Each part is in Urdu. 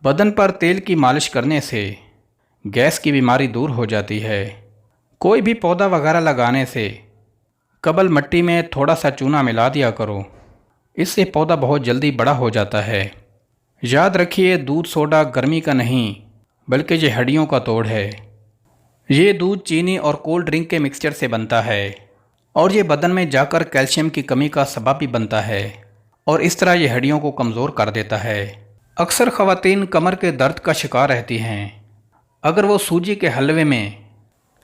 بدن پر تیل کی مالش کرنے سے گیس کی بیماری دور ہو جاتی ہے۔ کوئی بھی پودا وغیرہ لگانے سے قبل مٹی میں تھوڑا سا چونا ملا دیا کرو، اس سے پودا بہت جلدی بڑا ہو جاتا ہے۔ یاد رکھیے، دودھ سوڈا گرمی کا نہیں بلکہ یہ ہڈیوں کا توڑ ہے۔ یہ دودھ چینی اور کولڈ ڈرنک کے مکسچر سے بنتا ہے اور یہ بدن میں جا کر کیلشیم کی کمی کا سبب بھی بنتا ہے اور اس طرح یہ ہڈیوں کو کمزور کر دیتا ہے۔ اکثر خواتین کمر کے درد کا شکار رہتی ہیں۔ اگر وہ سوجی کے حلوے میں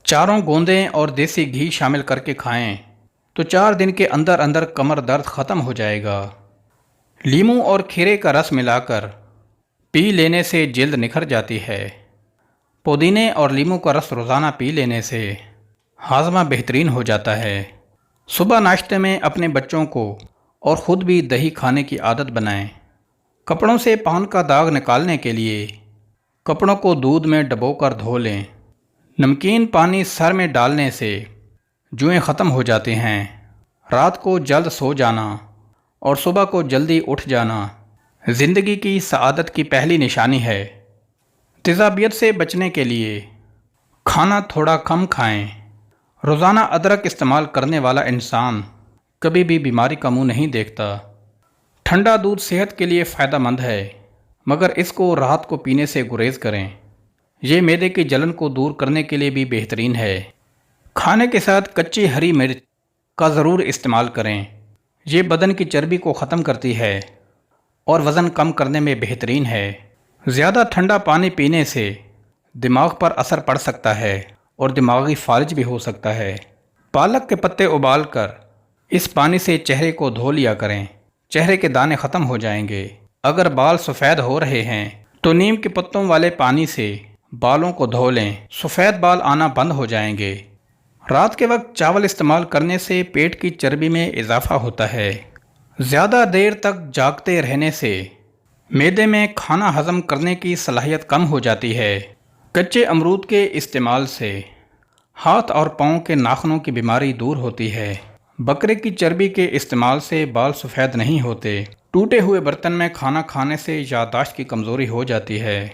4 گوندیں اور دیسی گھی شامل کر کے کھائیں تو 4 دن کے اندر اندر کمر درد ختم ہو جائے گا۔ لیموں اور کھیرے کا رس ملا کر پی لینے سے جلد نکھر جاتی ہے۔ پودینے اور لیموں کا رس روزانہ پی لینے سے ہاضمہ بہترین ہو جاتا ہے۔ صبح ناشتے میں اپنے بچوں کو اور خود بھی دہی کھانے کی عادت بنائیں۔ کپڑوں سے پان کا داغ نکالنے کے لیے کپڑوں کو دودھ میں ڈبو کر دھو لیں۔ نمکین پانی سر میں ڈالنے سے جوئیں ختم ہو جاتے ہیں۔ رات کو جلد سو جانا اور صبح کو جلدی اٹھ جانا زندگی کی سعادت کی پہلی نشانی ہے۔ تیزابیت سے بچنے کے لیے کھانا تھوڑا کم کھائیں۔ روزانہ ادرک استعمال کرنے والا انسان کبھی بھی بیماری کا منہ نہیں دیکھتا۔ ٹھنڈا دودھ صحت کے لیے فائدہ مند ہے، مگر اس کو رات کو پینے سے گریز کریں۔ یہ معدے کی جلن کو دور کرنے کے لیے بھی بہترین ہے۔ کھانے کے ساتھ کچی ہری مرچ کا ضرور استعمال کریں۔ یہ بدن کی چربی کو ختم کرتی ہے اور وزن کم کرنے میں بہترین ہے۔ زیادہ ٹھنڈا پانی پینے سے دماغ پر اثر پڑ سکتا ہے اور دماغی فالج بھی ہو سکتا ہے۔ پالک کے پتے ابال کر اس پانی سے چہرے کو دھو لیا کریں، چہرے کے دانے ختم ہو جائیں گے۔ اگر بال سفید ہو رہے ہیں تو نیم کے پتوں والے پانی سے بالوں کو دھو لیں، سفید بال آنا بند ہو جائیں گے۔ رات کے وقت چاول استعمال کرنے سے پیٹ کی چربی میں اضافہ ہوتا ہے۔ زیادہ دیر تک جاگتے رہنے سے معدے میں کھانا ہضم کرنے کی صلاحیت کم ہو جاتی ہے۔ کچے امرود کے استعمال سے ہاتھ اور پاؤں کے ناخنوں کی بیماری دور ہوتی ہے۔ بکرے کی چربی کے استعمال سے بال سفید نہیں ہوتے۔ ٹوٹے ہوئے برتن میں کھانا کھانے سے یادداشت کی کمزوری ہو جاتی ہے۔